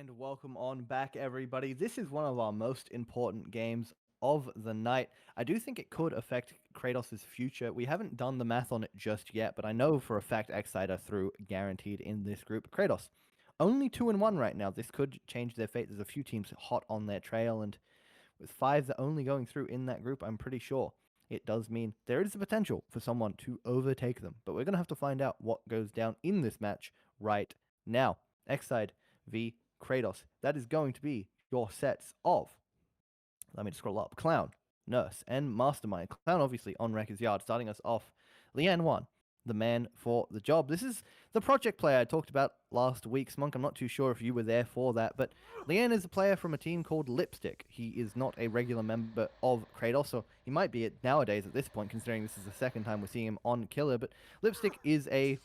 And welcome on back, everybody. This is one of our most important games of the night. I do think it could affect Kratos' future. We haven't done the math on it just yet, but I know for a fact XSIDE are through guaranteed in this group. Kratos, only 2-1 right now. This could change their fate. There's a few teams hot on their trail, and with 5 that only going through in that group, I'm pretty sure it does mean there is the potential for someone to overtake them. But we're going to have to find out what goes down in this match right now. XSIDE v Kratos. That is going to be your sets of, let me just scroll up, Clown, Nurse, and Mastermind. Clown obviously on Wrecker's Yard, starting us off. Leanne 1, the man for the job. This is the project player I talked about last week, Smunk. I'm not too sure if you were there for that, but Leanne is a player from a team called Lipstick. He is not a regular member of Kratos, so he might be it nowadays at this point, considering this is the second time we're seeing him on Killer, but Lipstick is a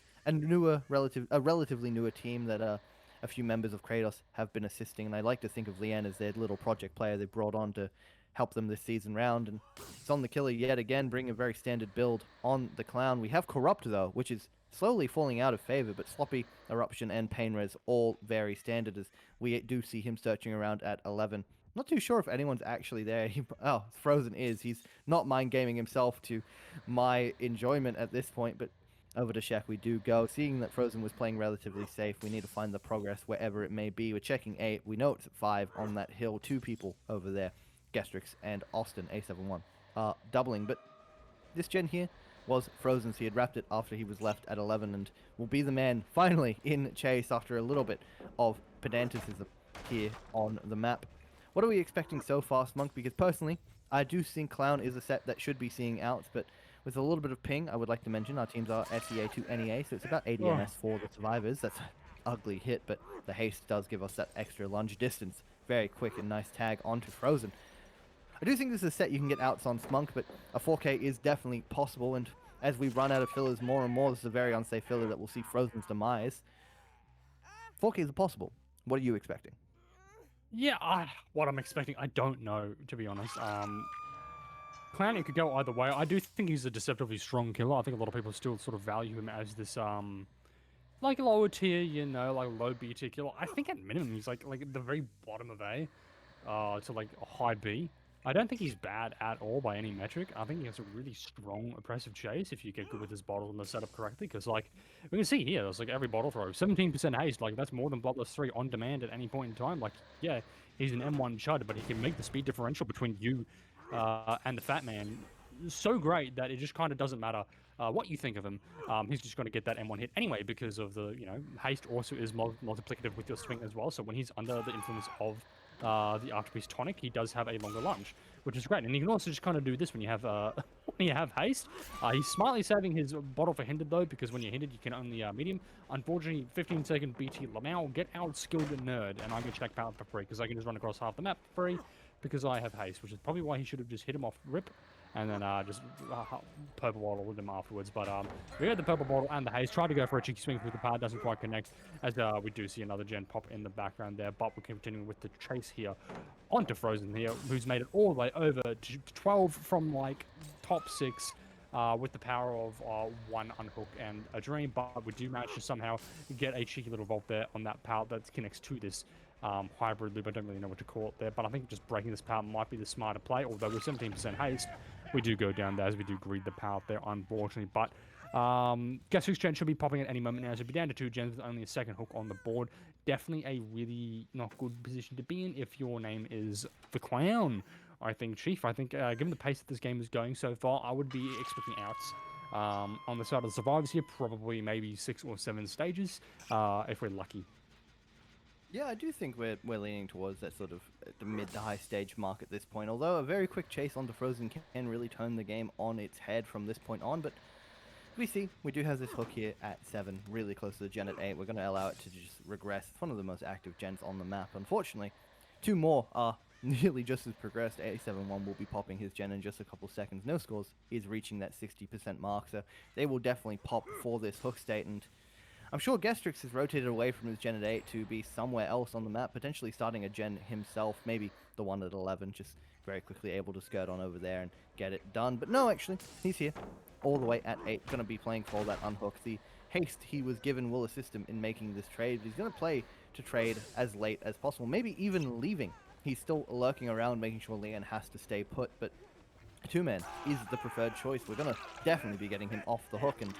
relatively newer team that a few members of Kratos have been assisting, and I like to think of Leanne as their little project player they brought on to help them this season round. And it's on the Killer yet again, bringing a very standard build on the Clown. We have Corrupt, though, which is slowly falling out of favor, but Sloppy, Eruption, and Pain Res all very standard, as we do see him searching around at 11. Not too sure if anyone's actually there. Frozen is. He's not mind gaming himself to my enjoyment at this point, but over to Shaq we do go. Seeing that Frozen was playing relatively safe, we need to find the progress wherever it may be. We're checking 8. We know it's at 5 on that hill. 2 people over there, Gestrix and Austin, A71, doubling. But this gen here was Frozen's. He had wrapped it after he was left at 11 and will be the man finally in chase after a little bit of pedanticism here on the map. What are we expecting so far, Smunk? Because personally, I do think Clown is a set that should be seeing outs, but with a little bit of ping, I would like to mention our teams are SEA to NEA, so it's about 80 MS for the survivors. That's an ugly hit, but the haste does give us that extra lunge distance. Very quick and nice tag onto Frozen. I do think this is a set you can get outs on Smunk, but a 4K is definitely possible, and as we run out of fillers more and more, this is a very unsafe filler that will see Frozen's demise. 4K is possible. What are you expecting? Yeah, what I'm expecting, I don't know, to be honest. Clown, it could go either way. I do think he's a deceptively strong killer. I think a lot of people still sort of value him as this, like lower tier, like low B tier killer. I think at minimum he's like at the very bottom of A, to like a high B. I don't think he's bad at all by any metric. I think he has a really strong oppressive chase if you get good with his bottle and the setup correctly. Because like we can see here, there's like every bottle throw, 17% haste. Like that's more than Bloodlust 3 on demand at any point in time. Like yeah, he's an M1 chud, but he can make the speed differential between you and the Fat Man so great that it just kind of doesn't matter what you think of him. He's just going to get that M1 hit anyway because of the, haste also is multiplicative with your swing as well. So when he's under the influence of the Archpriest Tonic, he does have a longer lunge, which is great. And you can also just kind of do this when you have when you have haste. He's smartly saving his bottle for hindered though, because when you're hindered, you can only medium. Unfortunately, 15-second BT Lamau, get out skilled nerd, and I can check power for free because I can just run across half the map for free because I have haste, which is probably why he should have just hit him off rip and then just purple bottle with him afterwards. But we had the purple bottle and the haze. Tried to go for a cheeky swing through the pad, doesn't quite connect, as we do see another gen pop in the background there. But we're continuing with the chase here onto Frozen here, who's made it all the way over to 12 from like top 6 with the power of 1 unhook and a dream. But we do manage to somehow get a cheeky little vault there on that power that connects to this hybrid loop. I don't really know what to call it there, but I think just breaking this power might be the smarter play, although with 17% haste, we do go down there as we do greed the power there, unfortunately. But guess whose gen should be popping at any moment now, so be down to 2 gens with only a second hook on the board. Definitely a really not good position to be in if your name is the Clown, I think, Chief. I think given the pace that this game is going so far, I would be expecting outs on the side of the survivors here, probably maybe 6 or 7 stages if we're lucky. Yeah, I do think we're leaning towards that sort of the mid to high stage mark at this point, although a very quick chase onto Frozen can really turn the game on its head from this point on. But we do have this hook here at 7, really close to the gen at 8. We're going to allow it to just regress. It's one of the most active gens on the map. Unfortunately, 2 more are nearly just as progressed. A71 will be popping his gen in just a couple seconds. No scores is reaching that 60% mark, so they will definitely pop for this hook state. And I'm sure Gestrix has rotated away from his gen at 8 to be somewhere else on the map, potentially starting a gen himself, maybe the one at 11, just very quickly able to skirt on over there and get it done. But no, actually, he's here, all the way at 8, going to be playing for that unhook. The haste he was given will assist him in making this trade, but he's going to play to trade as late as possible, maybe even leaving. He's still lurking around, making sure Leon has to stay put, but two-man is the preferred choice. We're going to definitely be getting him off the hook, and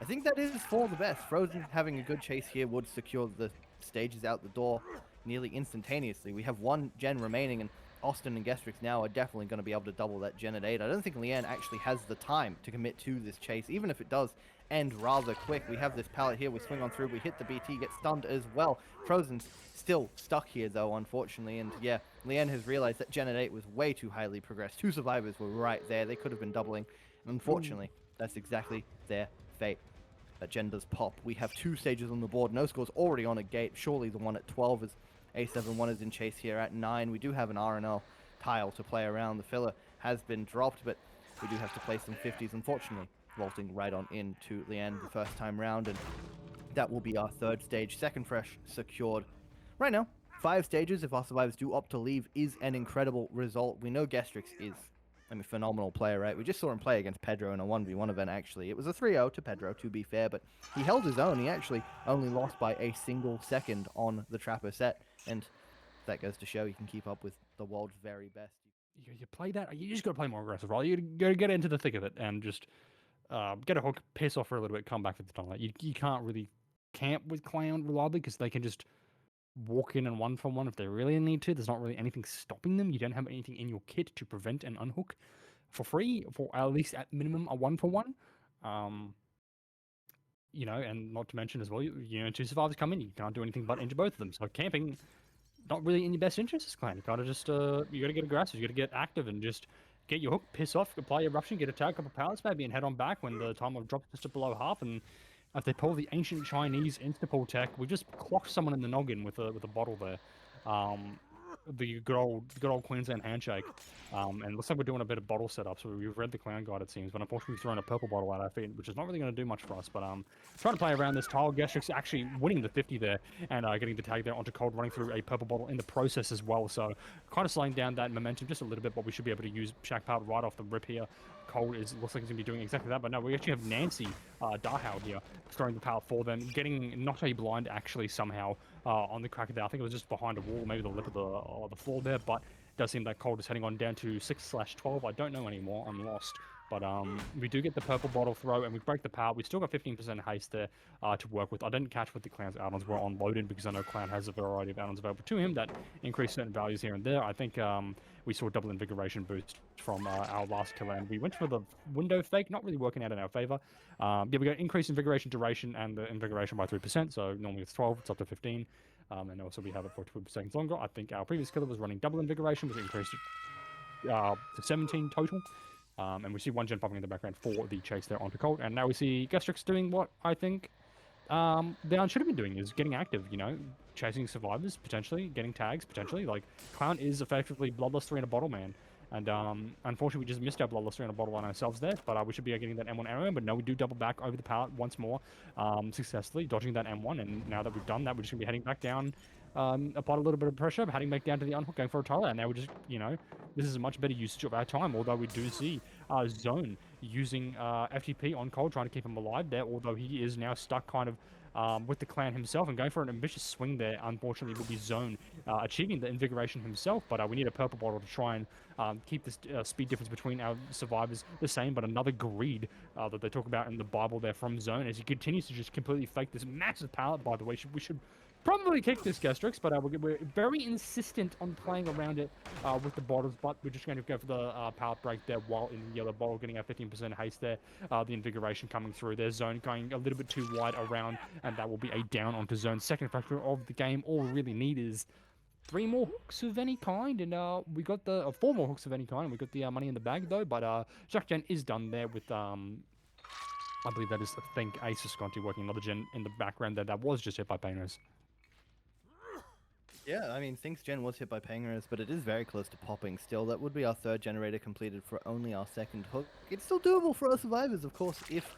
I think that is for the best. Frozen having a good chase here would secure the stages out the door nearly instantaneously. We have one gen remaining, and Austin and Gestrix now are definitely going to be able to double that gen at 8. I don't think Leanne actually has the time to commit to this chase, even if it does end rather quick. We have this pallet here, we swing on through, we hit the BT, get stunned as well. Frozen's still stuck here though, unfortunately, and yeah, Leanne has realized that gen at 8 was way too highly progressed. Two survivors were right there, they could have been doubling, and unfortunately, that's exactly their fate. That gen does pop. We have 2 stages on the board, no scores already on a gate, surely the one at 12 is A71 is in chase here at 9. We do have an RNL tile to play around. The filler has been dropped, but we do have to play some 50s, unfortunately, vaulting right on into Leanne the first time round, and that will be our 3rd stage. Second fresh secured. Right now, 5 stages, if our survivors do opt to leave, is an incredible result. We know Gestrix is a phenomenal player, right? We just saw him play against Pedro in a 1v1 event, actually. It was a 3-0 to Pedro, to be fair, but he held his own. He actually only lost by a single second on the Trapper set, and that goes to show he can keep up with the world's very best. You play that, you just got to play more aggressive, right? You got to get into the thick of it and just get a hook, piss off for a little bit, come back to the tunnel. You can't really camp with Clown reliably because they can just walk in and 1-for-1 if they really need to. There's not really anything stopping them. You don't have anything in your kit to prevent an unhook for free, for at least at minimum a 1-for-1. You know, and not to mention as well, you know, 2 survivors come in, you can't do anything but injure both of them. So camping, not really in your best interest as Clan. You gotta just, you gotta get aggressive, you gotta get active and just get your hook, piss off, apply eruption, get a tag, couple pallets maybe, and head on back when the time of drop is just below half. And if they pull the ancient Chinese insta-pull tech, we just clocked someone in the noggin with a bottle there. The good old Queensland handshake. And looks like we're doing a bit of bottle setup, so we've read the Clown guide, it seems, but unfortunately we've thrown a purple bottle at our feet, which is not really going to do much for us. But trying to play around this tile. Gestrix actually winning the 50 there and getting the tag there onto Cold, running through a purple bottle in the process as well. So kind of slowing down that momentum just a little bit, but we should be able to use Shack Power right off the rip here. Cold looks like he's going to be doing exactly that, but no, we actually have Nancy Darhow here throwing the power for them, getting not a blind actually somehow on the cracker there. I think it was just behind a wall, maybe the lip of the floor there, but it does seem that Cold is heading on down to 6/12. I don't know anymore. I'm lost. But we do get the purple bottle throw, and we break the power. We still got 15% haste there to work with. I didn't catch what the Clown's add-ons were on loaded because I know Clown has a variety of add-ons available to him that increase certain values here and there. I think we saw double invigoration boost from our last killer, and we went for the window fake, not really working out in our favor. Yeah, we got increased invigoration duration and the invigoration by 3%, so normally it's 12, it's up to 15. And also we have it for 2 seconds longer. I think our previous killer was running double invigoration, which increased it to 17 total. And we see one gen popping in the background for the chase there onto Cold. And now we see Gestrix doing what I think they should have been doing, is getting active, you know, chasing survivors, potentially, getting tags, potentially. Like, Clown is effectively Bloodlust 3 in a bottle, man. And unfortunately, we just missed our Bloodlust 3 in a bottle on ourselves there, but we should be getting that M1 arrow, but no, we do double back over the pallet once more, successfully, dodging that M1, and now that we've done that, we're just going to be heading back down, apply a little bit of pressure, heading back down to the unhook, going for a Tyler, and now we're just, you know, this is a much better usage of our time, although we do see Zone using FTP on Cold, trying to keep him alive there, although he is now stuck kind of with the Clan himself and going for an ambitious swing there. Unfortunately, will be Zone achieving the invigoration himself, but we need a purple bottle to try and keep the speed difference between our survivors the same, but another greed that they talk about in the Bible there from Zone as he continues to just completely fake this massive pallet. By the way, we should probably kick this Gestrix, but we're very insistent on playing around it with the bottles, but we're just going to go for the pallet break there while in the yellow bottle, getting our 15% haste there, the invigoration coming through. There's Zone going a little bit too wide around, and that will be a down onto Zone's second factor of the game. All we really need is 3 more hooks of any kind, and we got the 4 more hooks of any kind, and we got the money in the bag though, but Jack Gen is done there with I believe that is, I think, Ace Visconti working another gen in the background there that was just hit by Painters. Yeah, I mean, Think's gen was hit by Pangeras, but it is very close to popping still. That would be our 3rd generator completed for only our 2nd hook. It's still doable for our survivors, of course, if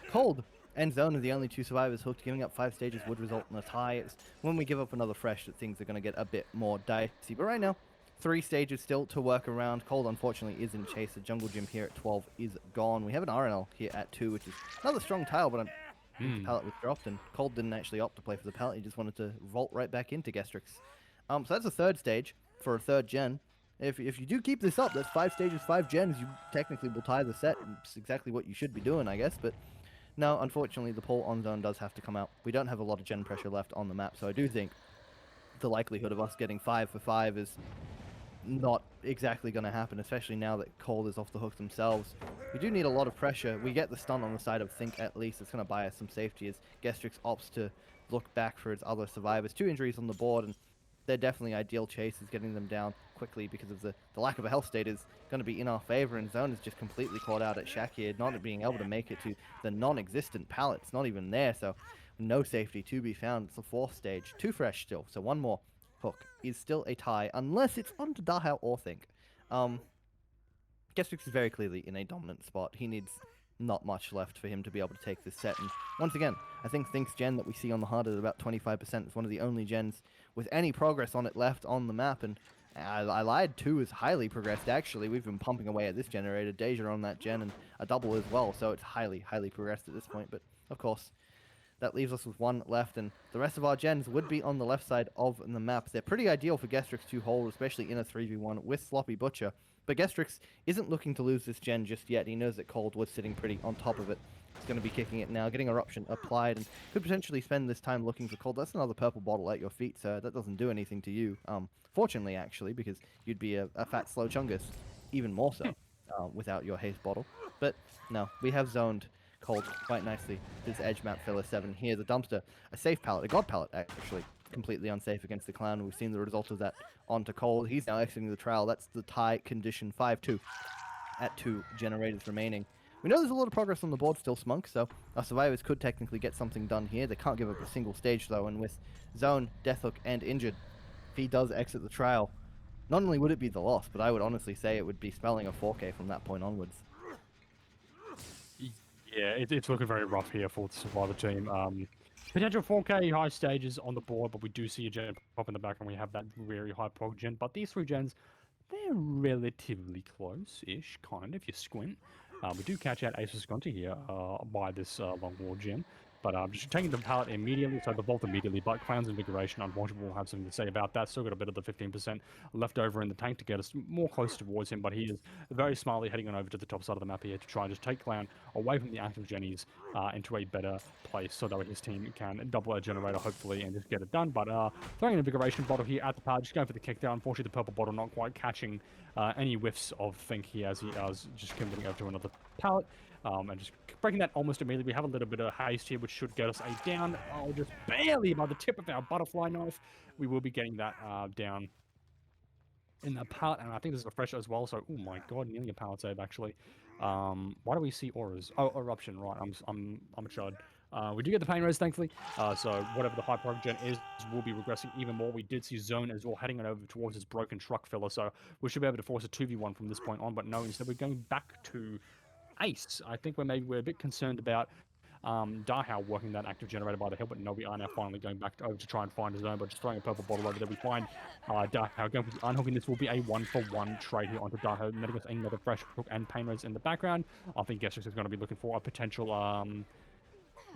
Cold and Zone are the only 2 survivors hooked. Giving up 5 stages would result in a tie. It's when we give up another fresh that things are going to get a bit more dicey. But right now, 3 stages still to work around. Cold, unfortunately, is in chase. The Jungle Gym here at 12 is gone. We have an RNL here at 2, which is another strong tile, but since the pallet was dropped, and Cold didn't actually opt to play for the pallet. He just wanted to vault right back into Gestrix. So that's a third stage for a third gen. If you do keep this up, that's 5 stages, 5 gens. You technically will tie the set. It's exactly what you should be doing, I guess. But no, unfortunately, the pull on zone does have to come out. We don't have a lot of gen pressure left on the map, so I do think the likelihood of us getting 5 for 5 is not exactly going to happen, especially now that Cold is off the hook themselves. We do need a lot of pressure. We get the stun on the side of Think at least. It's going to buy us some safety as Gestrix opts to look back for its other survivors. 2 injuries on the board, and they're definitely ideal chases. Getting them down quickly because of the lack of a health state is going to be in our favor, and Zone is just completely caught out at Shakir, not being able to make it to the non-existent pallet. It's not even there, so no safety to be found. It's the 4th stage. 2 fresh still, so 1 more. Hook is still a tie, unless it's onto Dahao or Think. Gestrix is very clearly in a dominant spot. He needs not much left for him to be able to take this set. And once again, I think Think's gen that we see on the HUD at about 25% is one of the only gens with any progress on it left on the map. And I lied, 2 is highly progressed, actually. We've been pumping away at this generator. Deja on that gen and a double as well, so it's highly, highly progressed at this point. But, of course, that leaves us with 1 left, and the rest of our gens would be on the left side of the map. They're pretty ideal for Gestrix to hold, especially in a 3v1 with Sloppy Butcher. But Gestrix isn't looking to lose this gen just yet. He knows that Cold was sitting pretty on top of it. He's going to be kicking it now, getting Eruption applied, and could potentially spend this time looking for Cold. That's another purple bottle at your feet, sir. That doesn't do anything to you. Fortunately, actually, because you'd be a fat, slow Chungus, even more so, without your haste bottle. But no, we have zoned Cold quite nicely. This edge map filler 7 here, the dumpster, a safe pallet, a god pallet actually, completely unsafe against the clown. We've seen the result of that onto Cold. He's now exiting the trial. That's the tie condition 5-2 at 2 generators remaining. We know there's a lot of progress on the board still, Smunk, so our survivors could technically get something done here. They can't give up a single stage though, and with Zone, Deathhook, and Injured, if he does exit the trial, not only would it be the loss, but I would honestly say it would be spelling a 4K from that point onwards. Yeah, it's looking very rough here for the Survivor team. Potential 4K high stages on the board, but we do see a gen pop in the back, and we have that very high prog gen. But these 3 gens, they're relatively close-ish, kind of, if you squint. We do catch out Ace Visconti here by this Long War gen. But just taking the pallet immediately, so the vault immediately, but Clown's Invigoration, unfortunately, will have something to say about that. Still got a bit of the 15% left over in the tank to get us more close towards him, but he is very smartly heading on over to the top side of the map here to try and just take Clown away from the active Jennies into a better place so that his team can double a generator, hopefully, and just get it done. But throwing an Invigoration bottle here at the pallet, just going for the kick down. Unfortunately, the purple bottle not quite catching any whiffs of Think here as he is just converting over to another pallet. And just breaking that almost immediately. We have a little bit of haste here, which should get us a down. Oh, just barely by the tip of our butterfly knife. We will be getting that down in the pallet, and I think this is a fresh as well. So, oh my god, nearly a pallet save actually. Why do we see auras? Oh, eruption, right? I'm a chud. We do get the pain res, thankfully. So whatever the high prog gen is, will be regressing even more. We did see Zone as well heading it over towards his broken truck filler, so we should be able to force a 2v1 from this point on. But no, instead we're going back to Ace. I think we're a bit concerned about Dahao working that active generator by the hill, but no, we are now finally going back over to try and find his own, but just throwing a purple bottle over there. We find Dahao going for the unhooking. This will be a 1-for-1 trade here onto Dahao, netting us another fresh hook and pain res in the background. I think Gestrix is going to be looking for a potential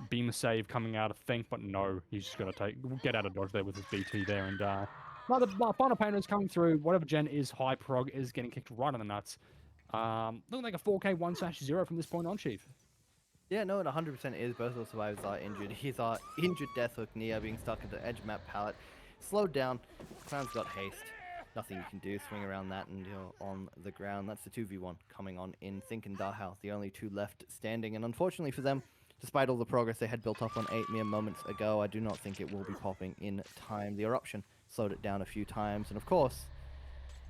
beam save coming out of Think, but no, he's just going to get out of dodge there with his BT there, and the final pain res coming through. Whatever gen is high prog is getting kicked right in the nuts. Looking like a 4K 1/0 from this point on, Chief. Yeah, no, it 100% is. Both of the survivors are injured. He's our injured Deathhook Nia being stuck at the edge map pallet. Slowed down. Clown's got haste. Nothing you can do. Swing around that and you're on the ground. That's the 2v1 coming on in Think and Dahao, the only 2 left standing. And unfortunately for them, despite all the progress they had built up on 8 mere moments ago, I do not think it will be popping in time. The eruption slowed it down a few times. And of course,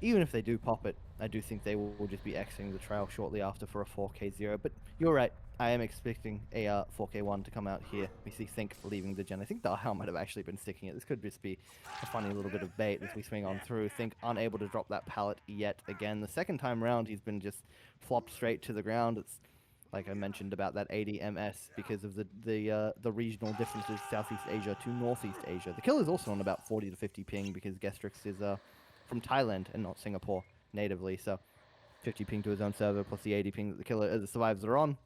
even if they do pop it, I do think they will just be exiting the trial shortly after for a 4K0. But you're right, I am expecting a 4K1 to come out here. We see Think leaving the gen. I think Dahao might have actually been sticking it. This could just be a funny little bit of bait as we swing on through. Think unable to drop that pallet yet again. The second time round, he's been just flopped straight to the ground. It's like I mentioned about that 80 MS because of the regional differences, Southeast Asia to Northeast Asia. The kill is also on about 40 to 50 ping because Gestrix is from Thailand and not Singapore natively, so 50 ping to his own server plus the 80 ping that the survivors are on.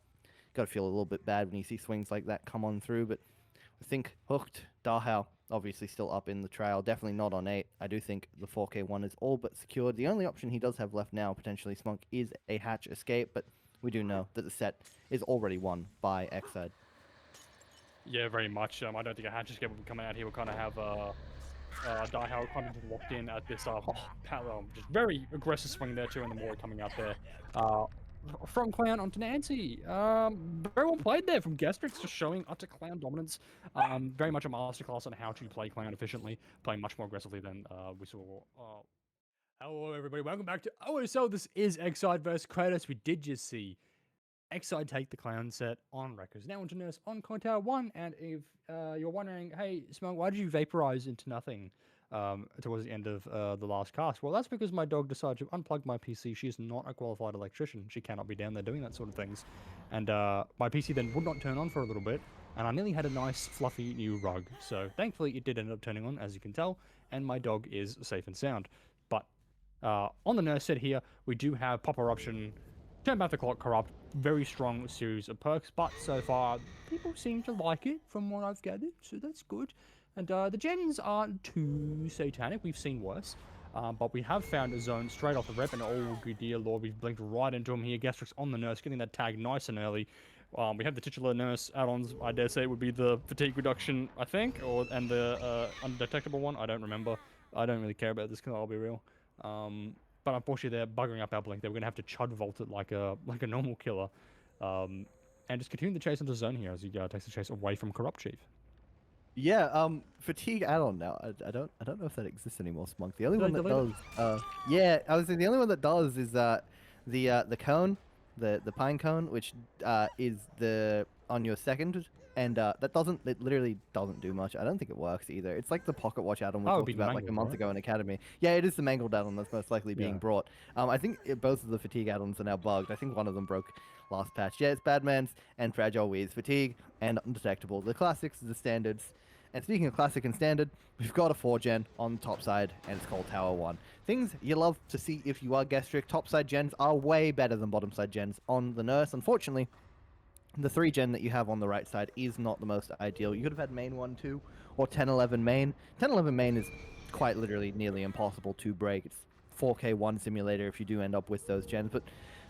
Got to feel a little bit bad when you see swings like that come on through, but I think hooked, Dahao obviously still up in the trail, definitely not on 8. I do think the 4K1 is all but secured. The only option he does have left now, potentially Smunk, is a hatch escape, but we do know that the set is already won by XSIDE. Yeah, very much. I don't think a hatch escape will be coming out here. We'll kind of have Daiho kind of just locked in at this just very aggressive swing there too, and the Mori coming out there. From Clown onto Nancy. Very well played there from Gastrix, just showing utter Clown dominance. Very much a masterclass on how to play Clown efficiently, playing much more aggressively than we saw. Hello everybody, welcome back to OSL. This is XSIDE versus Kratos. We did just see XSIDE take the Clown set on records. Now into Nurse on Coin Tower 1, and if you're wondering, hey, Smug, why did you vaporize into nothing towards the end of the last cast? Well, that's because my dog decided to unplug my PC. She is not a qualified electrician. She cannot be down there doing that sort of things. And my PC then would not turn on for a little bit, and I nearly had a nice, fluffy new rug. So thankfully, it did end up turning on, as you can tell, and my dog is safe and sound. But on the Nurse set here, we do have Pop Eruption, Turn Back the Clock, Corrupt, very strong series of perks, but so far people seem to like it from what I've gathered, so that's good. And the gens aren't too satanic, we've seen worse, but we have found a zone straight off the rep, and oh good dear lord, we've blinked right into him here. Gastrix on the Nurse, getting that tag nice and early. We have the titular Nurse add-ons. I dare say it would be the fatigue reduction, I think, and the undetectable one. I don't remember. I don't really care about this, because I'll be real. But unfortunately, they're buggering up our blink. They're going to have to chud vault it like a normal killer, and just continue the chase into zone here as he takes the chase away from Corrupt Chief. Yeah, fatigue add-on now. I don't know if that exists anymore, Smunk. The only one that does, yeah, I was saying the only one that does is the cone, the pine cone, which is the on your second, and it literally doesn't do much. I don't think it works either. It's like the pocket watch add-on we talked about like a month ago in Academy. Yeah, it is the mangled add-on that's most likely being brought. I think both of the fatigue add-ons are now bugged. I think one of them broke last patch. Yeah, it's Badman's and Fragile Weeds, fatigue and undetectable. The classics, the standards. And speaking of classic and standard, we've got a 4-gen on the top side, and it's called Tower 1. Things you love to see if you are Gastric. Top side gens are way better than bottom side gens on the Nurse. Unfortunately, the 3-gen that you have on the right side is not the most ideal. You could have had main 1-2 or 10-11 main. 10-11 main is quite literally nearly impossible to break. It's 4K1 simulator if you do end up with those gens, but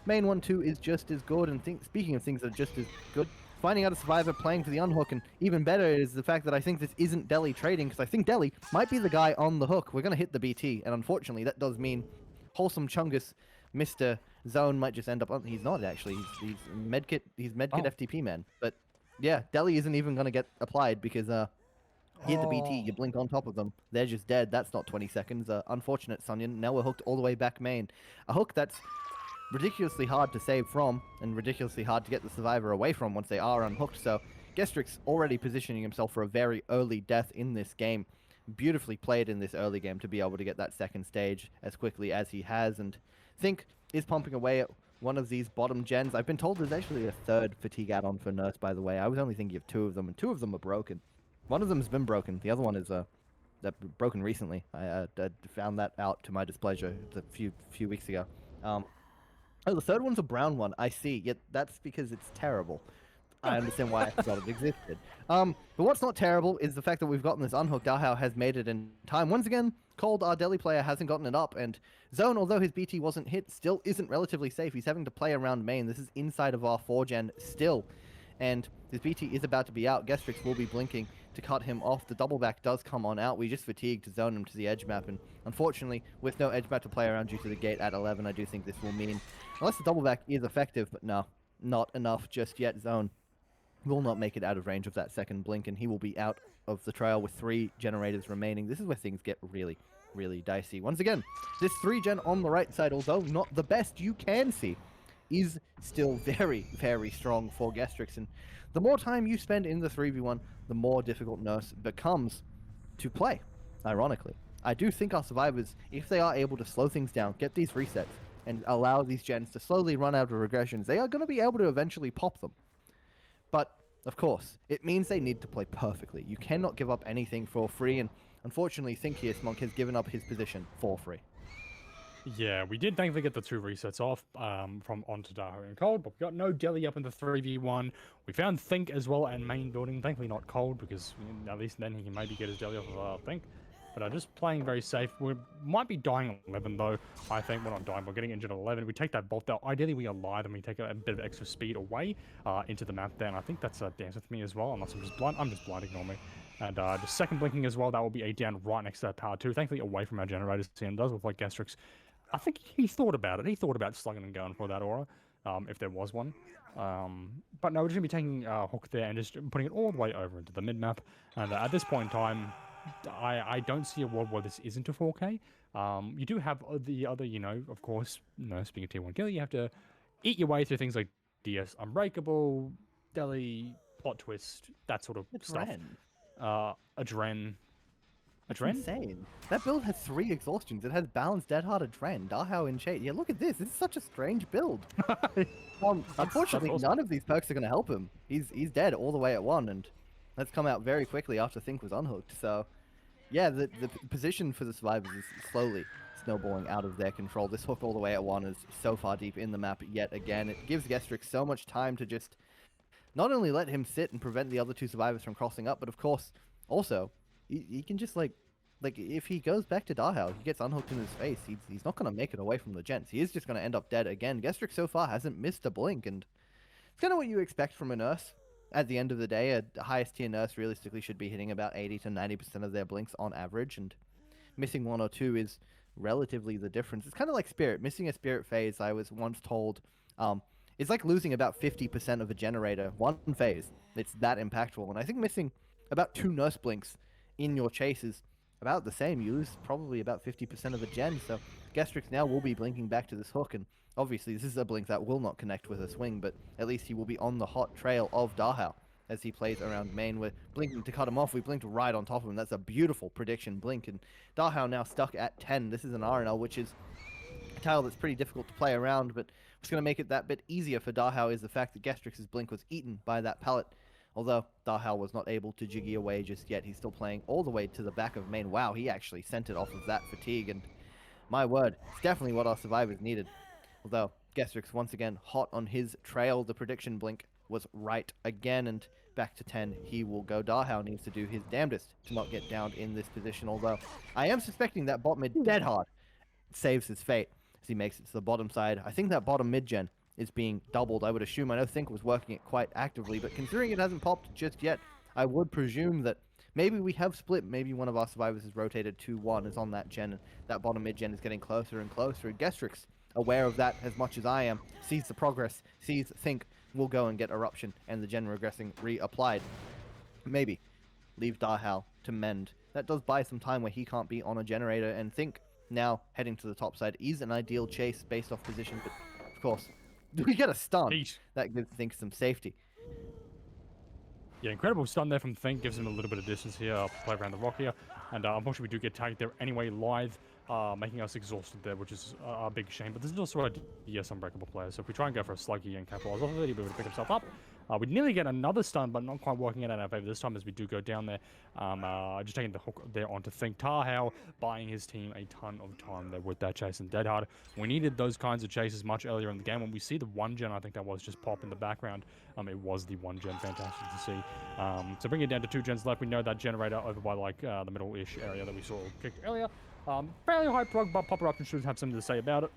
main 1-2 is just as good. And speaking of things that are just as good, finding out a survivor playing for the unhook, and even better is the fact that I think this isn't Deli trading, because I think Deli might be the guy on the hook. We're going to hit the BT, and unfortunately that does mean Wholesome Chungus, Mr. Zone might just end up on... He's not actually, he's medkit FTP man. But yeah, Deli isn't even going to get applied because hit the BT, you blink on top of them, they're just dead. That's not 20 seconds. Unfortunate, Sunyan. Now we're hooked all the way back main. A hook that's ridiculously hard to save from, and ridiculously hard to get the survivor away from once they are unhooked. So Gastrix already positioning himself for a very early death in this game. Beautifully played in this early game to be able to get that second stage as quickly as he has, and Think is pumping away at one of these bottom gens. I've been told there's actually a third fatigue add-on for Nurse, by the way. I was only thinking of 2 of them, and 2 of them are broken. One of them has been broken. The other one is broken recently. I found that out to my displeasure a few weeks ago. Oh, the third one's a brown one. I see. Yet that's because it's terrible. I understand why I forgot it existed. But what's not terrible is the fact that we've gotten this unhooked. Dahao has made it in time. Once again, Cold, our Deli player, hasn't gotten it up. And Zone, although his BT wasn't hit, still isn't relatively safe. He's having to play around main. This is inside of our 4-gen still. And his BT is about to be out. Gastrix will be blinking to cut him off. The double back does come on out. We just fatigued to zone him to the edge map. And unfortunately, with no edge map to play around due to the gate at 11, I do think this will mean, unless the double back is effective, but no, not enough just yet. Zone will not make it out of range of that second blink, and he will be out of the trail with 3 generators remaining. This is where things get really, really dicey. Once again, this 3-gen on the right side, although not the best you can see, is still very, very strong for Gastrix. And the more time you spend in the 3v1, the more difficult Nurse becomes to play, ironically. I do think our survivors, if they are able to slow things down, get these resets, and allow these gens to slowly run out of regressions, they are going to be able to eventually pop them. But, of course, it means they need to play perfectly. You cannot give up anything for free, and unfortunately, Thinkius Monk has given up his position for free. Yeah, we did thankfully get the 2 resets off from onto Daho and Cold, but we got no Deli up in the 3v1. We found Think as well and main building. Thankfully not Cold because at least then he can maybe get his Deli off of Think. But just playing very safe. We might be dying at 11 though. I think we're not dying. We're getting injured at 11. We take that bolt out. Ideally we are alive and we take a bit of extra speed away into the map there. And I think that's a dance with me as well. Unless I'm just blind. I'm just blind. Ignore me. And the second blinking as well. That will be a down right next to that power 2. Thankfully away from our generators. And it does look like Gastrix. I think he thought about it. He thought about slugging and going for that aura, if there was one. But no, we're just going to be taking Hook there and just putting it all the way over into the mid-map. And at this point in time, I don't see a world where this isn't a 4K. You do have the other, of course, speaking of Tier 1 kill, you have to eat your way through things like DS Unbreakable, Deli, Plot Twist, that sort of stuff. Adren. That's insane. That build has 3 exhaustions. It has balanced Dead Hard Adren, Dahao in Shade. Yeah, look at this. This is such a strange build. Unfortunately, awesome. none of these perks are going to help him. He's dead all the way at 1, and that's come out very quickly after Think was unhooked. So, yeah, the position for the survivors is slowly snowballing out of their control. This hook all the way at 1 is so far deep in the map yet again. It gives Gestrix so much time to just not only let him sit and prevent the other 2 survivors from crossing up, but of course, also, he can just like if he goes back to Dahao, he gets unhooked in his face. He's not going to make it away from the gents. He is just going to end up dead again. Gestrix so far hasn't missed a blink, and it's kind of what you expect from a nurse. At the end of the day, a highest tier nurse realistically should be hitting about 80 to 90% of their blinks on average, and missing 1 or 2 is relatively the difference. It's kind of like Spirit. Missing a Spirit phase, I was once told, it's like losing about 50% of a generator. 1 phase. It's that impactful, and I think missing about 2 nurse blinks in your chase is about the same. You lose probably about 50% of a gen, so Gestrix now will be blinking back to this hook, and obviously this is a blink that will not connect with a swing, but at least he will be on the hot trail of Dahao as he plays around main. We're blinking to cut him off. We blinked right on top of him. That's a beautiful prediction blink, and Dahao now stuck at 10. This is an RNL, which is a tile that's pretty difficult to play around, but what's going to make it that bit easier for Dahao is the fact that Gestrix's blink was eaten by that pallet. Although Dahao was not able to jiggy away just yet, he's still playing all the way to the back of main. Wow, he actually sent it off of that fatigue, and my word, it's definitely what our survivors needed. Although Gestrix once again hot on his trail, the prediction blink was right again, and back to 10 he will go. Dahao needs to do his damnedest to not get down in this position, although I am suspecting that bot mid dead hard saves his fate as he makes it to the bottom side. I think that bottom mid gen is being doubled, I would assume. I know Think was working it quite actively, but considering it hasn't popped just yet, I would presume that maybe we have split. Maybe one of our survivors has rotated 2-1, is on that gen, and that bottom mid gen is getting closer and closer. Gestrix, aware of that as much as I am, sees the progress, sees Think will go and get Eruption, and the gen regressing reapplied. Maybe leave Dahao to mend. That does buy some time where he can't be on a generator, and Think now heading to the top side is an ideal chase based off position, but of course, we get a stun. That gives Think some safety. Yeah, incredible stun there from Think. Gives him a little bit of distance here. Play around the rock here. And unfortunately, we do get tagged there anyway live, making us exhausted there, which is a big shame. But this is also a DS Unbreakable player. So if we try and go for a sluggy and capitalize off of it, he'll be able to pick himself up. We nearly get another stun, but not quite working out in our favor this time as we do go down there. Just taking the hook there onto Think. Dahao buying his team a ton of time there with that chase and Dead Hard. We needed those kinds of chases much earlier in the game. When we see the 1-gen, I think that was just pop in the background. It was the 1-gen, fantastic to see. So bring it down to 2 gens left. We know that generator over by like the middle-ish area that we saw kick earlier. Fairly high prog, but Pop Eruption should have something to say about it.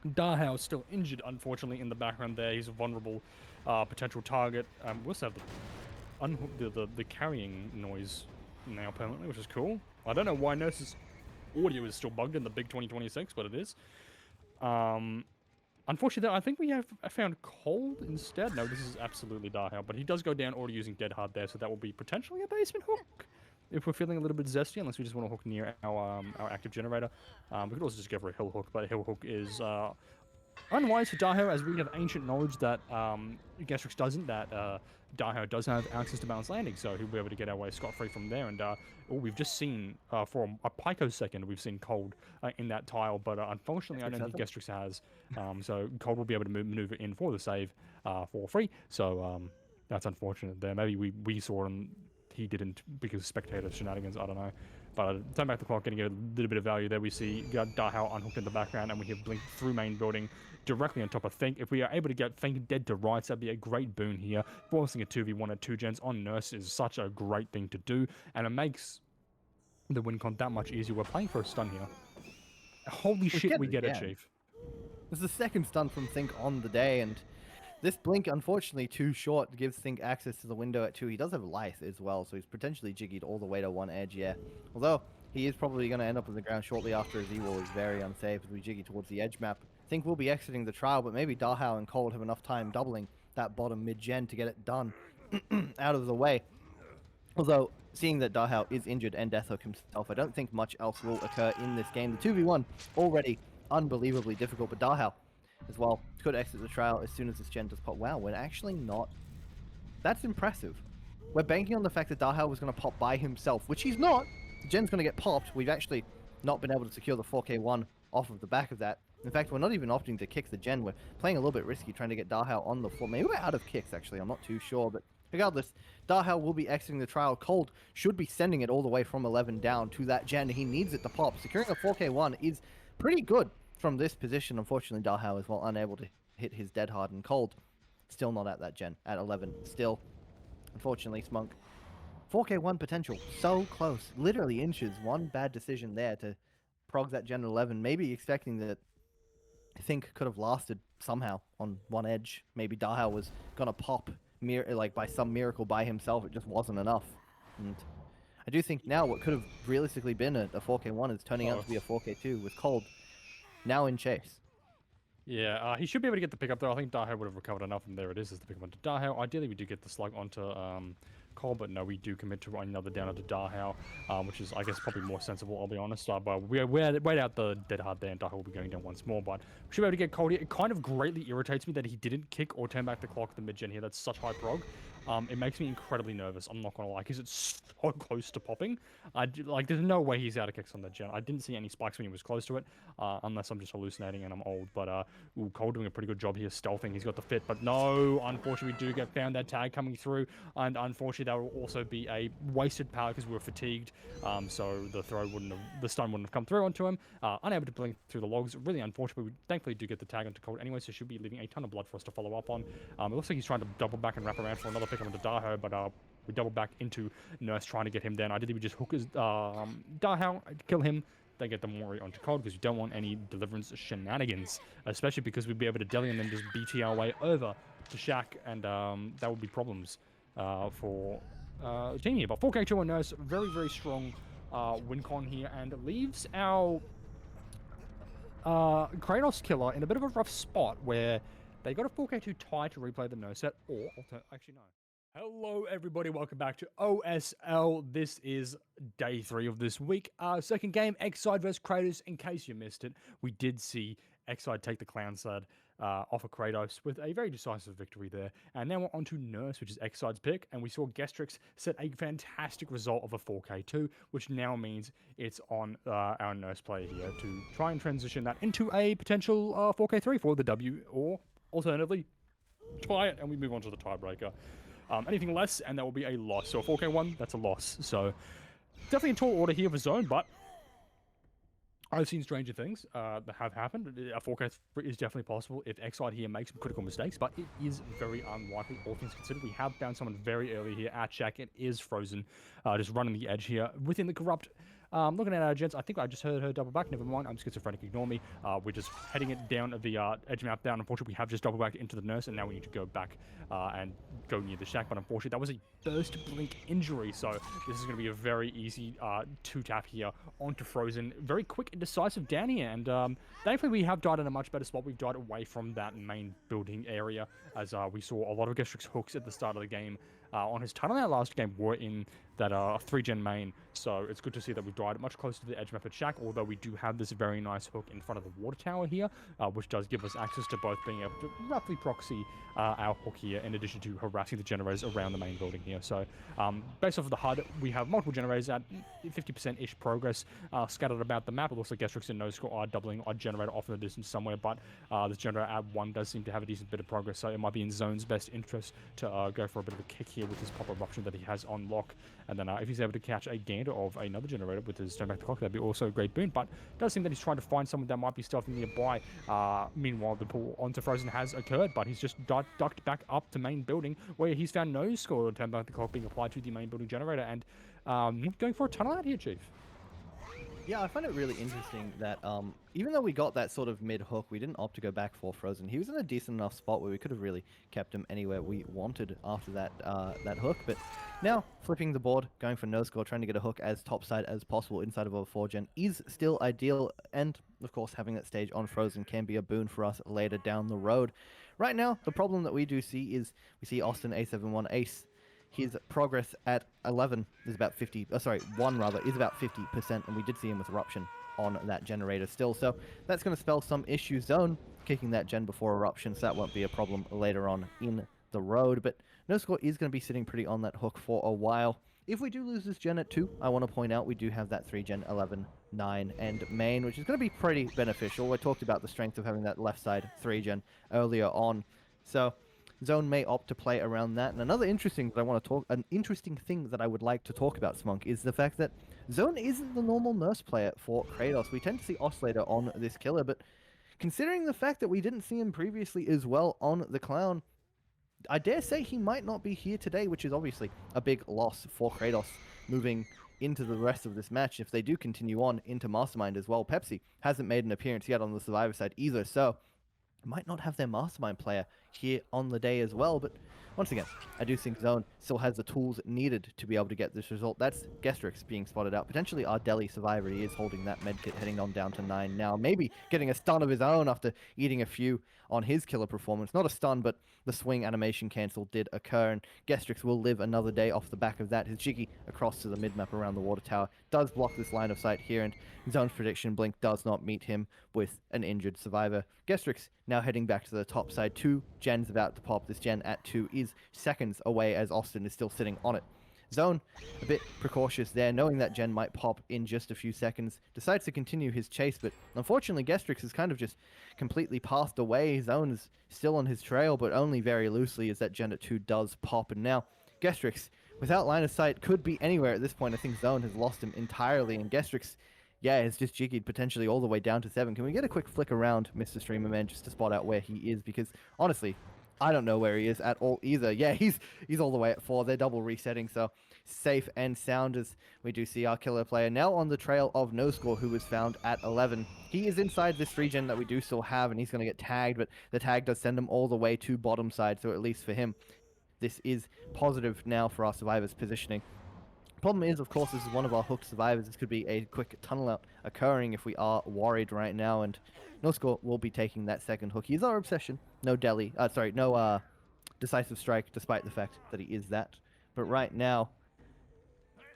Dahao is still injured, unfortunately, in the background there. He's a vulnerable potential target. We also have the carrying noise now permanently, which is cool. I don't know why Nurse's audio is still bugged in the big 2026, but it is. Unfortunately, I think we have found Cold instead. No, this is absolutely Dahao, but he does go down already using Dead Hard there, so that will be potentially a basement hook. If we're feeling a little bit zesty, unless we just want to hook near our active generator. We could also just go for a hill hook, but a hill hook is unwise for Dahao, as we have ancient knowledge that Gestrix doesn't, that Dahao does have access to balanced landing, so he'll be able to get our way scot-free from there. And we've just seen, for a picosecond, we've seen Cold in that tile, but unfortunately, I don't think Gestrix has. So Cold will be able to maneuver in for the save for free, so that's unfortunate there. Maybe we saw him, he didn't because spectator shenanigans, I don't know. But turn back the clock, getting a little bit of value there. We see Dahao unhooked in the background, and we have Blink through main building directly on top of Think. If we are able to get Think dead to rights, that'd be a great boon here. Forcing a 2v1 at 2 gens on Nurse is such a great thing to do, and it makes the win con that much easier. We're playing for a stun here. Holy shit, we get it, Chief. This is the second stun from Think on the day, and this blink, unfortunately, too short, gives Think access to the window at 2. He does have Lithe as well, so he's potentially jiggied all the way to 1 edge, yeah. Although, he is probably going to end up on the ground shortly after his E-wall is very unsafe as we jiggy towards the edge map. Think we'll be exiting the trial, but maybe Dahao and Cold have enough time doubling that bottom mid-gen to get it done out of the way. Although, seeing that Dahao is injured and Deathhook himself, I don't think much else will occur in this game. The 2v1 already unbelievably difficult, but Dahao as well could exit the trial as soon as this gen does pop. Wow, we're actually not... That's impressive. We're banking on the fact that Dahao was going to pop by himself, which he's not. The gen's going to get popped. We've actually not been able to secure the 4K1 off of the back of that. In fact, we're not even opting to kick the gen. We're playing a little bit risky, trying to get Dahao on the floor. Maybe we're out of kicks, actually. I'm not too sure, but regardless, Dahao will be exiting the trial. Cold should be sending it all the way from 11 down to that gen. He needs it to pop. Securing a 4K1 is pretty good from this position. Unfortunately, Dahao is well unable to hit his dead hard, and Cold still not at that gen at 11. Still, unfortunately, Smunk 4K1 potential so close, literally inches. One bad decision there to prog that gen at 11. Maybe expecting that I think could have lasted somehow on 1 edge. Maybe Dahao was gonna pop like by some miracle by himself. It just wasn't enough, and I do think now what could have realistically been a 4K1 is turning out to be a 4K2 with Cold now in chase. Yeah, he should be able to get the pickup there. I think Dahao would have recovered enough, and there it is the pickup onto Dahao. Ideally, we do get the slug onto Cole, but no, we do commit to another down onto Dahao, which is, I guess, probably more sensible, I'll be honest. But we wait out the dead hard there, and Dahao will be going down once more, but we should be able to get Cold here. It kind of greatly irritates me that he didn't kick or turn back the clock at the mid-gen here. That's such high prog. It makes me incredibly nervous, I'm not gonna lie, because it's so close to popping. Like, there's no way he's out of kicks on that gen. I didn't see any spikes when he was close to it, unless I'm just hallucinating and I'm old. But Cole doing a pretty good job here stealthing. He's got the fit, but no, unfortunately we do get found that tag coming through, and unfortunately that will also be a wasted power because we were fatigued. So the stun wouldn't have come through onto him. Unable to blink through the logs. Really unfortunate. We thankfully do get the tag onto Cold anyway, so should be leaving a ton of blood for us to follow up on. It looks like he's trying to double back and wrap around for another pick onto Dahao, but we double back into Nurse trying to get him down. Ideally we just hook his Dahao, kill him, then get the Mori onto Cold, because we don't want any deliverance shenanigans, especially because we'd be able to deli and then just BT our way over to Shaq, and that would be problems for team here. But 4K2 on Nurse, very, very strong win con here, and leaves our Kratos killer in a bit of a rough spot where they got a 4K2 tie to replay the Nurse set, or actually no. Hello everybody, welcome back to OSL. This is day 3 of this week. Second game, XSIDE versus Kratos. In case you missed it, we did see XSIDE take the clown side off of Kratos with a very decisive victory there. And now we're on to Nurse, which is XSIDE's pick, and we saw Gestrix set a fantastic result of a 4K2, which now means it's on our Nurse player here to try and transition that into a potential 4K3 for the W, or alternatively, tie it and we move on to the tiebreaker. Anything less, and that will be a loss. So a 4K1, that's a loss. So definitely a tall order here for Zone, but I've seen stranger things that have happened. A 4K is definitely possible if XSIDE here makes some critical mistakes, but it is very unlikely, all things considered. We have found someone very early here at Shaq. It is Frozen, just running the edge here within the Corrupt. Looking at our gents, I think I just heard her double back. Never mind, I'm schizophrenic, ignore me. We're just heading it down the edge map down. Unfortunately, we have just double back into the Nurse, and now we need to go back and go near the Shack. But unfortunately, that was a burst blink injury, so this is going to be a very easy 2-tap here onto Frozen. Very quick and decisive down here, and thankfully we have died in a much better spot. We've died away from that main building area, as we saw a lot of Gestrix hooks at the start of the game. On his tunnel, our last game were in that 3-gen main, so it's good to see that we've died much closer to the edge map at Shack, although we do have this very nice hook in front of the water tower here, which does give us access to both being able to roughly proxy our hook here, in addition to harassing the generators around the main building here. So based off of the HUD, we have multiple generators at 50%-ish progress scattered about the map. It looks like Gestrix and No Score are doubling our generator off in the distance somewhere, but this generator at 1 does seem to have a decent bit of progress, so it might be in Zone's best interest to go for a bit of a kick here with this pop-up option that he has on lock, And then if he's able to catch a gander of another generator with his turn back the clock, that'd be also a great boon. But it does seem that he's trying to find someone that might be stealthing nearby. Meanwhile, the pull onto Frozen has occurred, but he's just ducked back up to main building, where he's found no score on turn back the clock being applied to the main building generator, and going for a tunnel out here, Chief. Yeah, I find it really interesting that even though we got that sort of mid-hook, we didn't opt to go back for Frozen. He was in a decent enough spot where we could have really kept him anywhere we wanted after that that hook. But now, flipping the board, going for no score, trying to get a hook as topside as possible inside of a 4-gen is still ideal. And, of course, having that stage on Frozen can be a boon for us later down the road. Right now, the problem that we do see is we see Austin A71 Ace. His progress at 11 is about 1 rather, is about 50%, and we did see him with Eruption on that generator still. So that's going to spell some issue. Zone kicking that gen before Eruption, so that won't be a problem later on in the road. But no score is going to be sitting pretty on that hook for a while. If we do lose this gen at 2, I want to point out we do have that 3-gen 11, 9, and main, which is going to be pretty beneficial. We talked about the strength of having that left side 3-gen earlier on. So Zone may opt to play around that. And another interesting thing that I would like to talk about, Smunk, is the fact that Zone isn't the normal nurse player for Kratos. We tend to see Oscillator on this killer, but considering the fact that we didn't see him previously as well on the Clown, I dare say he might not be here today, which is obviously a big loss for Kratos moving into the rest of this match if they do continue on into Mastermind as well. Pepsi hasn't made an appearance yet on the Survivor side either, so might not have their Mastermind player here on the day as well. But once again, I do think Zone still has the tools needed to be able to get this result. That's Gestrix being spotted out. Potentially our Delhi Survivor. He is holding that medkit, heading on down to 9 now. Maybe getting a stun of his own after eating a few on his killer performance. Not a stun, but the swing animation cancel did occur, and Gestrix will live another day off the back of that. His Jiggy across to the mid-map around the water tower does block this line of sight here, and Zone's prediction Blink does not meet him with an injured Survivor. Gestrix now heading back to the top side. 2 gens about to pop. This gen at 2 is seconds away as Austin is still sitting on it. Zone, a bit precautious there, knowing that gen might pop in just a few seconds, decides to continue his chase, but unfortunately Gestrix has kind of just completely passed away. Zone is still on his trail, but only very loosely as that gen at 2 does pop, and now Gestrix, without line of sight, could be anywhere at this point. I think Zone has lost him entirely, and Gestrix, yeah, has just jiggied potentially all the way down to 7. Can we get a quick flick around Mr. Streamer Man just to spot out where he is? Because honestly, I don't know where he is at all either. Yeah, he's all the way at 4. They're double resetting, so safe and sound as we do see our killer player now on the trail of No Score, who was found at 11. He is inside this regen that we do still have, and he's going to get tagged, but the tag does send him all the way to bottom side, so at least for him, this is positive now for our Survivors positioning. Problem is, of course, this is one of our hooked Survivors. This could be a quick tunnel out occurring if we are worried right now, and No Score will be taking that second hook. He is our obsession. No decisive strike, despite the fact that he is that. But right now,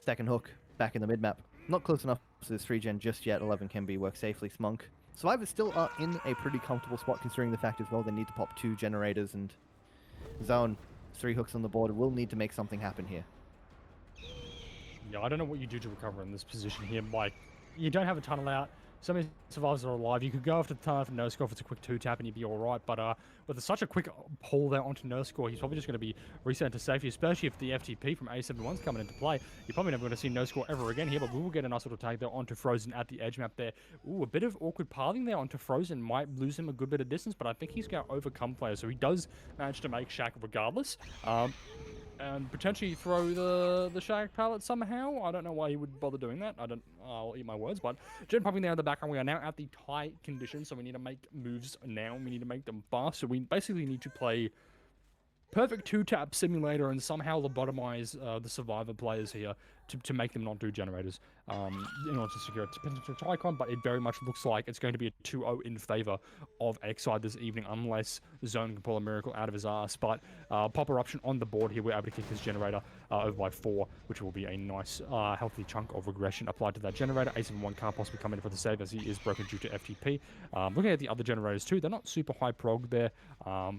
second hook back in the mid-map. Not close enough to this 3-gen just yet. 11 can be worked safely. Smunk. Survivors still are in a pretty comfortable spot, considering the fact as well they need to pop 2 generators, and Zone, 3 hooks on the board, will need to make something happen here. Yeah, I don't know what you do to recover in this position here. Like, you don't have a tunnel out. Some of the survivors are alive. You could go after the tunnel for no score if it's a quick 2-tap and you'd be alright. But with such a quick pull there onto no score, he's probably just going to be reset to safety, especially if the FTP from A71's coming into play. You're probably never going to see no score ever again here, but we will get a nice little tag there onto Frozen at the edge map there. Ooh, a bit of awkward pathing there onto Frozen. Might lose him a good bit of distance, but I think he's going to overcome players, so he does manage to make Shaq regardless. And potentially throw the Shag pallet somehow. I don't know why he would bother doing that. I'll eat my words, but gen popping there in the background. We are now at the tie condition, so we need to make moves now. We need to make them fast. So we basically need to play perfect 2-tap simulator and somehow lobotomize the Survivor players here to make them not do generators in order to secure a potential icon, but it very much looks like it's going to be a 2-0 in favor of XSIDE this evening, unless Zone can pull a miracle out of his ass. But pop eruption on the board here, we're able to kick this generator over by 4, which will be a nice healthy chunk of regression applied to that generator. A71 can't possibly come in for the save as he is broken due to FTP. Looking at the other generators too, they're not super high prog there. I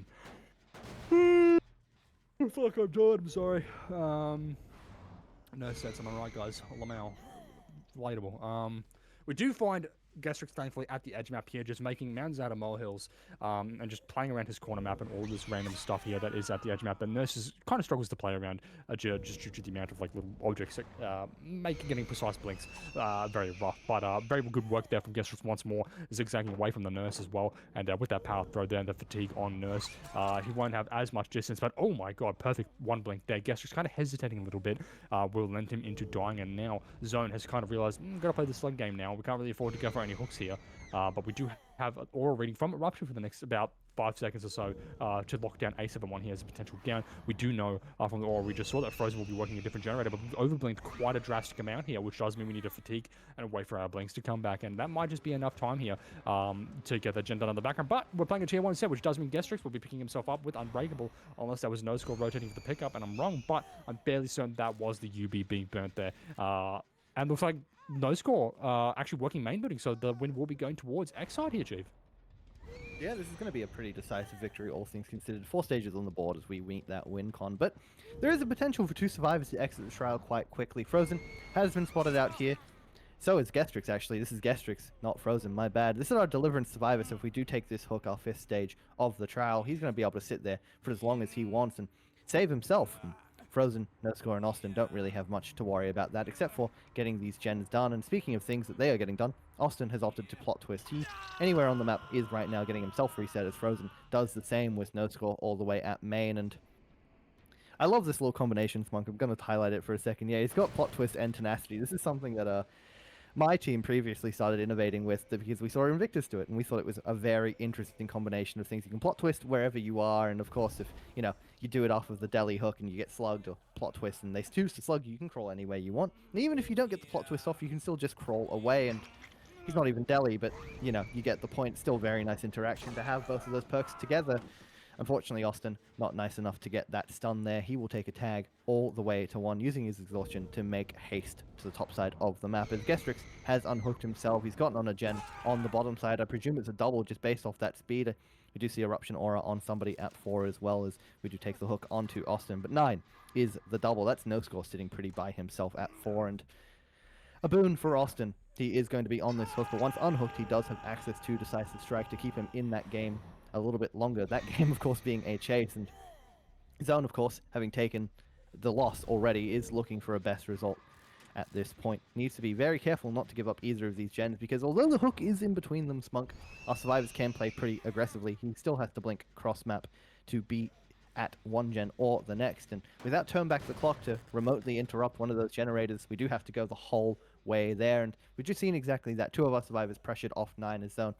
feel like I'm tired, I'm sorry. No sets, am I right, guys? Lamau. Relatable. We do find Gestrix thankfully at the edge map here, just making mountains out of molehills, and just playing around his corner map and all this random stuff here that is at the edge map. The Nurse kind of struggles to play around just due to the amount of like little objects that make getting precise blinks very rough. But very good work there from Gestrix once more, zigzagging away from the Nurse as well. And with that power throw there, the fatigue on Nurse, he won't have as much distance. But oh my god, perfect one blink there. Gestrix kind of hesitating a little bit, will lend him into dying. And now Zone has kind of realized, gotta play the slug game now. We can't really afford to go for any hooks here. But we do have an aura reading from Eruption for the next about 5 seconds or so to lock down A71 here as a potential down. We do know from the aura we just saw that Frozen will be working a different generator, but we've overblinked quite a drastic amount here, which does mean we need to fatigue and wait for our blinks to come back, and that might just be enough time here to get that gen done on the background. But we're playing a tier 1 set, which does mean Gestrix will be picking himself up with Unbreakable, unless there was no score rotating for the pickup, and I'm wrong, but I'm fairly certain that was the UB being burnt there. And looks like no score actually working main building, so the win will be going towards XSIDE here, Chief. Yeah, this is going to be a pretty decisive victory, all things considered. 4 stages on the board as we meet that win con, but there is a potential for 2 survivors to exit the trial quite quickly. Frozen has been spotted out here. So is Gestrix, actually. This is Gestrix, not Frozen, my bad. This is our Deliverance survivor, so if we do take this hook, our 5th stage of the trial, he's going to be able to sit there for as long as he wants and save himself. Frozen, No Score, and Austin don't really have much to worry about that, except for getting these gens done. And speaking of things that they are getting done, Austin has opted to plot twist. He, anywhere on the map, is right now getting himself reset, as Frozen does the same with No Score all the way at main. And I love this little combination, Monk. I'm going to highlight it for a second. Yeah, he's got plot twist and tenacity. This is something that my team previously started innovating with because we saw Invictus do it, and we thought it was a very interesting combination of things. You can plot twist wherever you are, and of course, if you do it off of the deli hook and you get slugged, or plot twist and they choose to slug you, you can crawl anywhere you want. And even if you don't get the plot twist off, you can still just crawl away, and he's not even deli, but you get the point. Still very nice interaction to have both of those perks together. Unfortunately, Austin, not nice enough to get that stun there. He will take a tag all the way to 1, using his exhaustion to make haste to the top side of the map. As Gestrix has unhooked himself, he's gotten on a gen on the bottom side. I presume it's a double just based off that speed. We do see Eruption Aura on somebody at 4 as well, as we do take the hook onto Austin. But 9 is the double. That's No Score sitting pretty by himself at 4. And a boon for Austin. He is going to be on this hook, but once unhooked, he does have access to Decisive Strike to keep him in that game a little bit longer. That game, of course, being a chase, and Zone, of course, having taken the loss already, is looking for a best result at this point. Needs to be very careful not to give up either of these gens, because although the hook is in between them, Smunk, our survivors can play pretty aggressively. He still has to blink cross map to be at 1 gen or the next, and without turn back the clock to remotely interrupt one of those generators, we do have to go the whole way there, and we've just seen exactly that. 2 of our survivors pressured off 9 as Zone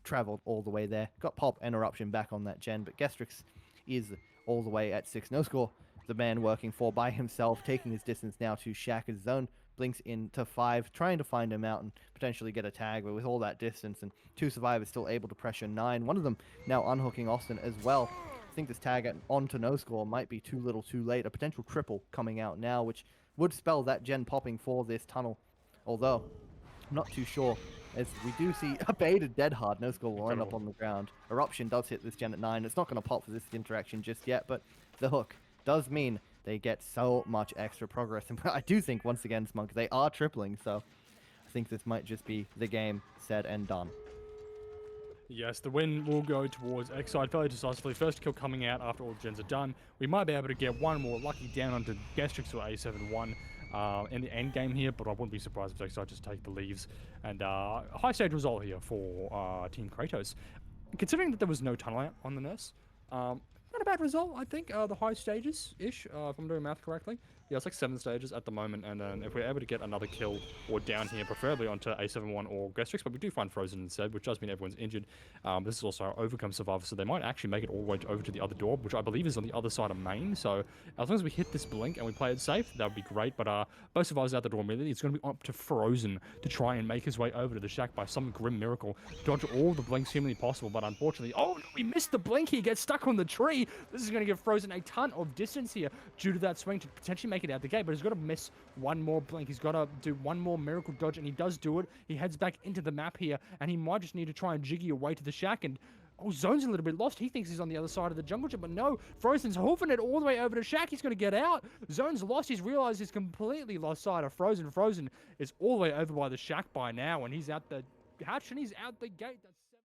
traveled all the way there, got Pop and Eruption back on that gen, but Gestrix is all the way at 6. No Score, the man working 4 by himself, taking his distance now to Shaq as Zone blinks into 5, trying to find him out and potentially get a tag, but with all that distance and 2 survivors still able to pressure 9, one of them now unhooking Austin as well. I think this tag onto No Score might be too little too late. A potential triple coming out now, which would spell that gen popping for this tunnel, although I'm not too sure, as we do see a baited dead hard. No Score will end up on the ground. Eruption does hit this gen at 9. It's not going to pop for this interaction just yet, but the hook does mean they get so much extra progress. And I do think, once again, Smunk, they are tripling, so I think this might just be the game said and done. Yes, the win will go towards XSIDE fairly decisively. First kill coming out after all the gens are done. We might be able to get one more lucky down onto Gestrix or A71 in the end game here, but I wouldn't be surprised if XSIDE just take the leaves. And high stage result here for Team Kratos. Considering that there was no tunnel out on the Nurse, not a bad result, I think. The high stages-ish, if I'm doing math correctly. Yeah, it's like 7 stages at the moment, and then if we're able to get another kill or down here, preferably onto A71 or Gestrix, but we do find Frozen instead, which does mean everyone's injured. This is also our Overcome Survivor, so they might actually make it all the way over to the other door, which I believe is on the other side of main, so as long as we hit this blink and we play it safe, that would be great, but both survivors out the door immediately. It's going to be up to Frozen to try and make his way over to the shack by some grim miracle, dodge all the blinks humanly possible, but unfortunately, oh no, we missed the blink, he gets stuck on the tree. This is going to give Frozen a ton of distance here due to that swing to potentially make it out the gate, but he's got to miss one more blink. He's got to do one more miracle dodge, and he does do it. He heads back into the map here, and he might just need to try and jiggy away to the shack, and oh, Zone's a little bit lost. He thinks he's on the other side of the jungle gym, but no, Frozen's hoofing it all the way over to Shaq. He's going to get out. Zone's lost. He's realized he's completely lost sight of Frozen. Frozen is all the way over by the shack by now, and he's out the Hatchin, he's out the gate. That's